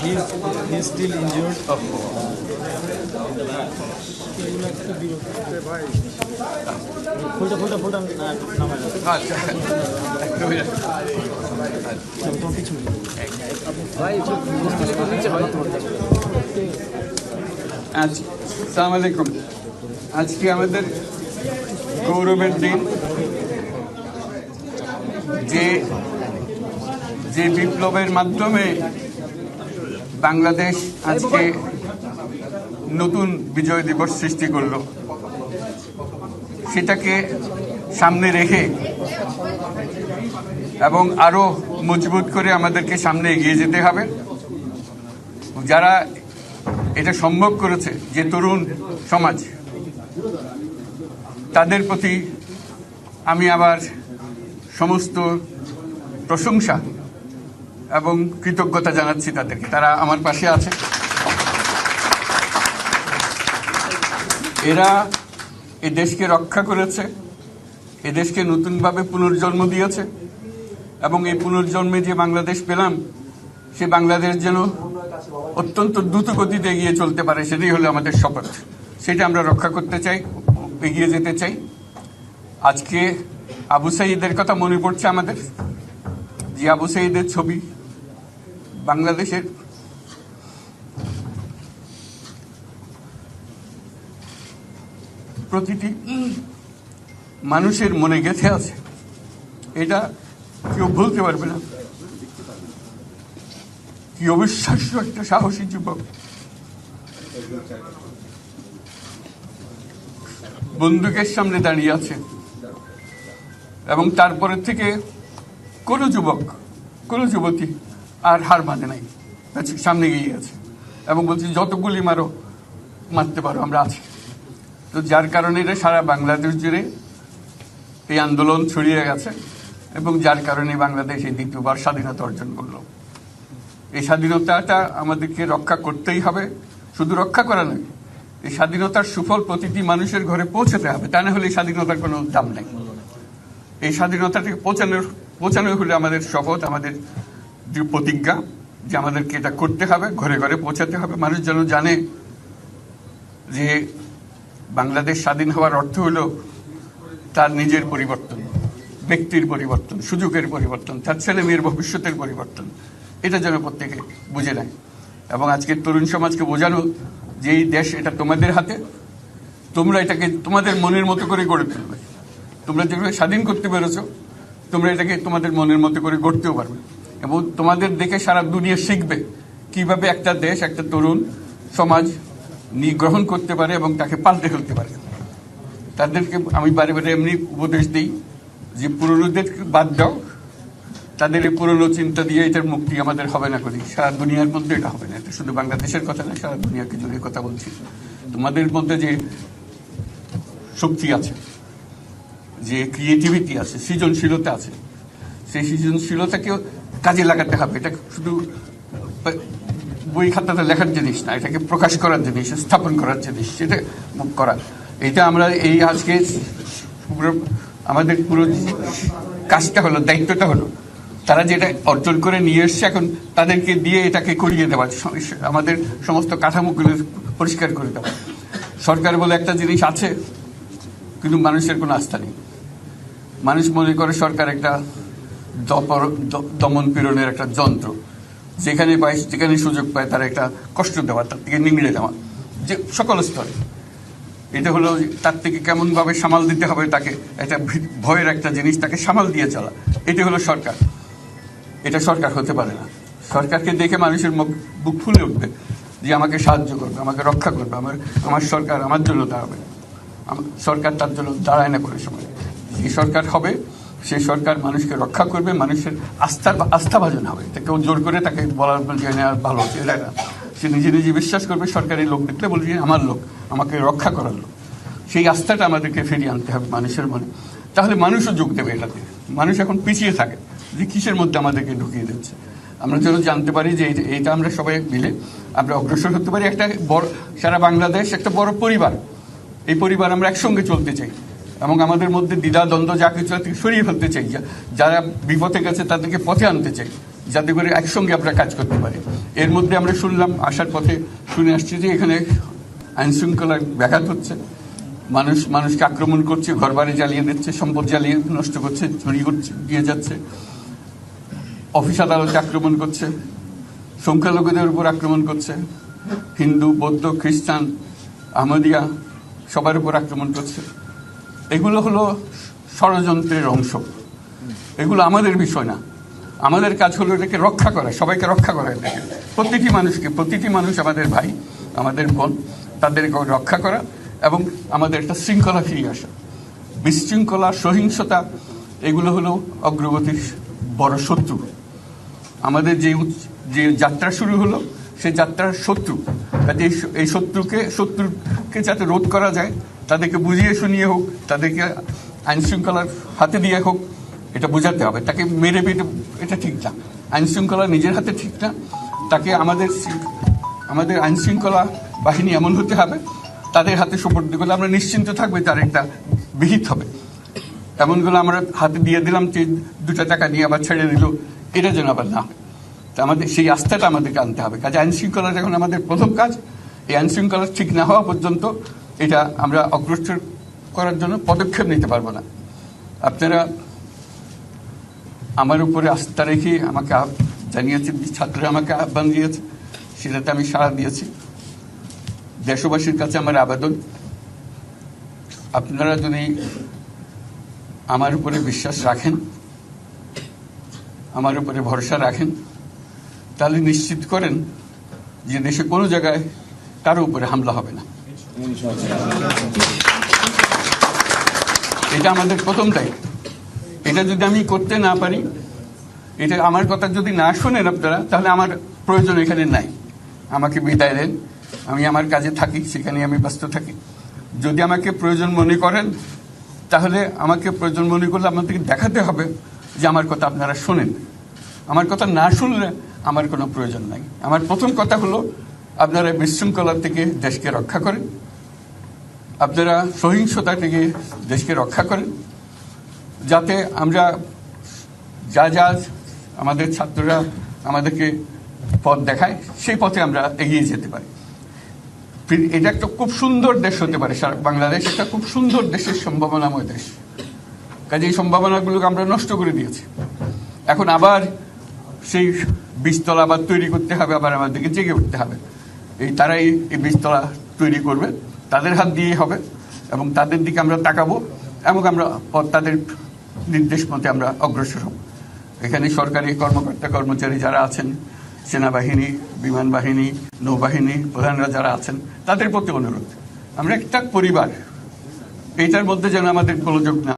He is still injured. আসসালামু আলাইকুম। আজকে আমাদের গৌরবের দিন। যে বিপ্লবের মাধ্যমে বাংলাদেশ আজকে নতুন বিজয় দিবস সৃষ্টি করলো, সেটাকে সামনে রেখে এবং আরো মজবুত করে আমাদেরকে সামনে এগিয়ে যেতে হবে। যারা এটা সম্ভব করেছে, যে তরুণ সমাজ, তাদের প্রতি আমি আবার সমস্ত প্রশংসা এবং কৃতজ্ঞতা জানাচ্ছি তাদেরকে। তারা আমার পাশে আছে। এরা এ দেশকে রক্ষা করেছে, এ দেশকে নতুনভাবে পুনর্জন্ম দিয়েছে এবং এই পুনর্জন্মে যে বাংলাদেশ পেলাম, সে বাংলাদেশ যেন অত্যন্ত দ্রুত গতিতে এগিয়ে চলতে পারে, সেটাই হলো আমাদের শপথ। সেটা আমরা রক্ষা করতে চাই, এগিয়ে যেতে চাই। আজকে আবু সাঈদের কথা মনে পড়ছে আমাদের, যে আবু সাঈদের ছবি বাংলাদেশের প্রতিটি মানুষের মনে গেঁথে আছে। এটা কেউ ভুলতে পারবে না। কি অবিশ্বাস্য একটা সাহসী যুবক, বন্দুকের সামনে দাঁড়িয়ে আছে এবং তারপরে থেকে কোনো যুবক, কোনো যুবতী আর হার মানে নাই, সামনে গিয়ে আছে এবং বলছে যত গুলি মারো, মারতে পারো, আমরা আছি। তো যার কারণে এটা সারা বাংলাদেশ জুড়ে এই আন্দোলন ছড়িয়ে গেছে এবং যার কারণে বাংলাদেশ এই দ্বিতীয়বার স্বাধীনতা অর্জন করলো। এই স্বাধীনতাটা আমাদেরকে রক্ষা করতেই হবে। শুধু রক্ষা করা নয়, এই স্বাধীনতার সুফল প্রতিটি মানুষের ঘরে পৌঁছাতে হবে। তা না হলে এই স্বাধীনতার কোনো দাম নেই। এই স্বাধীনতাটাকে পৌঁছানো হলে আমাদের শপথ, আমাদের যে প্রতিজ্ঞা, যে আমাদেরকে এটা করতে হবে, ঘরে ঘরে পৌঁছাতে হবে। মানুষ যেন জানে যে বাংলাদেশ স্বাধীন হওয়ার অর্থ হলো তার নিজের পরিবর্তন, ব্যক্তির পরিবর্তন, সুযোগের পরিবর্তন, তার ছেলে মেয়ের ভবিষ্যতের পরিবর্তন। এটা যেন প্রত্যেকে বুঝে নেয় এবং আজকের তরুণ সমাজকে বোঝানো যে এই দেশ এটা তোমাদের হাতে, তোমরা এটাকে তোমাদের মনের মতো করে গড়ে তুলবে। তোমরা যেভাবে স্বাধীন করতে পেরেছ, তোমরা এটাকে তোমাদের মনের মতো করে গড়তেও পারবে এবং তোমাদের দেখে সারা দুনিয়া শিখবে কিভাবে একটা দেশ, একটা তরুণ সমাজ গ্রহণ করতে পারে এবং তাকে পাল্টে ফেলতে পারে। তাদেরকে আমি বারে বারে এমনি উপদেশ দিই যে পুরনোদের বাদ দাও, তাদের এই পুরনো চিন্তা দিয়ে এটার মুক্তি আমাদের হবে না করি। সারা দুনিয়ার মধ্যে এটা হবে না। এটা শুধু বাংলাদেশের কথা না, সারা দুনিয়াকে জুড়ে কথা বলছি। তোমাদের মধ্যে যে শক্তি আছে, যে ক্রিয়েটিভিটি আছে, সৃজনশীলতা আছে, সেই সৃজনশীলতাকেও কাজে লাগাতে হবে। এটা শুধু বই খাতাতে লেখার জিনিস না, এটাকে প্রকাশ করার জিনিস, স্থাপন করার জিনিস, সেটা করা। এটা আমরা এই আজকে আমাদের পুরো কাজটা হলো, দায়িত্বটা হলো, তারা যেটা অর্জন করে নিয়ে এসছে এখন তাদেরকে দিয়ে এটাকে করিয়ে দেওয়া, আমাদের সমস্ত কাঠামোগুলো পরিষ্কার করে দেওয়া। সরকার বলে একটা জিনিস আছে, কিন্তু মানুষের কোনো আস্থা নেই। মানুষ মনে করে সরকার একটা দমন পীড়নের একটা যন্ত্র, যেখানে পায়, যেখানে সুযোগ পায় তার একটা কষ্ট দেওয়া, তার থেকে নিংড়ে দেওয়া, যে সকল স্তরে। এটা হলো তার থেকে কেমনভাবে সামাল দিতে হবে তাকে, একটা ভয়ের একটা জিনিস, তাকে সামাল দিয়ে চলা। এটা হলো সরকার। এটা সরকার হতে পারে না। সরকারকে দেখে মানুষের বুক ফুলে উঠবে যে আমাকে সাহায্য করবে, আমাকে রক্ষা করবে, আমার সরকার আমার জন্য দাঁড়াবে। সরকার তার জন্য দাঁড়ায় না করে সময়। যে সরকার হবে, সেই সরকার মানুষকে রক্ষা করবে, মানুষের আস্থাভাজন হবে। কেউ জোর করে তাকে বলার ভালো হচ্ছে এটা না। সে নিজে নিজে বিশ্বাস করবে, সরকারি লোক দেখলে বলবে আমার লোক, আমাকে রক্ষা করার লোক। সেই আস্থাটা আমাদেরকে ফিরিয়ে আনতে হবে মানুষের মনে। তাহলে মানুষও যোগ দেবে এটাতে। মানুষ এখন পিছিয়ে থাকে যে কিসের মধ্যে আমাদেরকে ঢুকিয়ে দিচ্ছে। আমরা যেন জানতে পারি যে এইটা আমরা সবাই মিলে আমরা অগ্রসর হতে পারি। একটা বড়, সারা বাংলাদেশ একটা বড় পরিবার, এই পরিবার আমরা একসঙ্গে চলতে চাই এবং আমাদের মধ্যে দ্বিধা দ্বন্দ্ব যা কিছু থেকে সরিয়ে ফেলতে চাই। যারা বিপথে গেছে তাদেরকে পথে আনতে চাই, যাতে করে একসঙ্গে আমরা কাজ করতে পারি। এর মধ্যে আমরা শুনলাম, আসার পথে শুনে আসছি যে এখানে আইন শৃঙ্খলার ব্যাঘাত হচ্ছে, মানুষকে আক্রমণ করছে, ঘরবাড়ি জ্বালিয়ে দিচ্ছে, সম্পদ জ্বালিয়ে নষ্ট করছে, চুরি করছে, দিয়ে যাচ্ছে, অফিস আদালতে আক্রমণ করছে, সংখ্যালঘুদের উপর আক্রমণ করছে, হিন্দু, বৌদ্ধ, খ্রিস্টান, আহমদিয়া সবার উপর আক্রমণ করছে। এগুলো হলো ষড়যন্ত্রের অংশ, এগুলো আমাদের বিষয় না। আমাদের কাজ হলো এটাকে রক্ষা করা, সবাইকে রক্ষা করা, এটাকে প্রতিটি মানুষ আমাদের ভাই, আমাদের বোন, তাদেরকে রক্ষা করা এবং আমাদের একটা শৃঙ্খলা ফিরিয়ে আসা। বিশৃঙ্খলা, সহিংসতা এগুলো হলো অগ্রগতির বড় শত্রু। আমাদের যে যাত্রা শুরু হলো সেই যাত্রার শত্রু, কাজে এই শত্রুকে যাতে রোধ করা যায়, তাদেরকে বুঝিয়ে শুনিয়ে হোক, তাদেরকে আইন শৃঙ্খলার হাতে দিয়ে হোক, এটা বোঝাতে হবে। তাকে মেরে পেটে এটা ঠিক না, আইন শৃঙ্খলা নিজের হাতে ঠিক না। তাকে আমাদের আইন শৃঙ্খলা বাহিনী এমন হতে হবে, তাদের হাতে সুপর্দ করলে আমরা নিশ্চিন্ত থাকবে তার একটা বিহিত হবে। এমনগুলো আমরা হাতে দিয়ে দিলাম, যে 2 টাকা নিয়ে আবার ছেড়ে দিল, এটা যেন আবার না হয়। তা আমাদের সেই আস্থাটা আমাদেরকে আনতে হবে। কাজে আইন শৃঙ্খলা যখন আমাদের প্রথম কাজ, এই আইন শৃঙ্খলা ঠিক না হওয়া পর্যন্ত এটা আমরা অগ্রসর করার জন্য পদক্ষেপ নিতে পারবো না। আপনারা আমার উপরে আস্থা রেখে আমাকে জানিয়েছেন, ছাত্ররা আমাকে আহ্বান দিয়েছে, সেটাতে আমি সাড়া দিয়েছি। দেশবাসীর কাছে আমার আবেদন, আপনারা যদি আমার উপরে বিশ্বাস রাখেন, আমার উপরে ভরসা রাখেন, তাহলে নিশ্চিত করেন যে দেশে কোনো জায়গায় কারো উপরে হামলা হবে না। এটা আমাদের প্রথম দায়িত্ব। এটা যদি আমি করতে না পারি, এটা আমার কথা যদি না শোনেন আপনারা, তাহলে আমার প্রয়োজন এখানে নাই। আমাকে বিদায় দেন, আমি আমার কাজে থাকি, সেখানে আমি ব্যস্ত থাকি। যদি আমাকে প্রয়োজন মনে করেন, তাহলে আমাকে প্রয়োজন মনে করলে আপনাদেরকে দেখাতে হবে যে আমার কথা আপনারা শোনেন। আমার কথা না শুনলে আমার কোনো প্রয়োজন নাই। আমার প্রথম কথা হলো, আপনারা বিশৃঙ্খলা থেকে দেশকে রক্ষা করেন, আপনারা সহিংসতা থেকে দেশকে রক্ষা করেন, যাতে আমরা যা আমাদের ছাত্ররা আমাদেরকে পথ দেখায়, সেই পথে আমরা এগিয়ে যেতে পারি। এটা একটা খুব সুন্দর দেশ হতে পারে, বাংলাদেশ একটা খুব সুন্দর দেশের সম্ভাবনাময় দেশ। কাজে এই সম্ভাবনাগুলোকে আমরা নষ্ট করে দিয়েছি। এখন আবার সেই বীজতলা আবার তৈরি করতে হবে, আবার আমাদেরকে জেগে উঠতে হবে। তারাই এই বীজতলা তৈরি করবে, তাদের হাত দিয়েই হবে এবং তাদের দিকে আমরা তাকাবো এবং আমরা তাদের নির্দেশ মতে আমরা অগ্রসর হব। এখানে সরকারি কর্মকর্তা কর্মচারী যারা আছেন, সেনাবাহিনী, বিমান বাহিনী, নৌবাহিনী প্রধানরা যারা আছেন, তাদের প্রতি অনুরোধ, আমরা একটা পরিবার, এইটার মধ্যে যেন আমাদের গোলযোগ না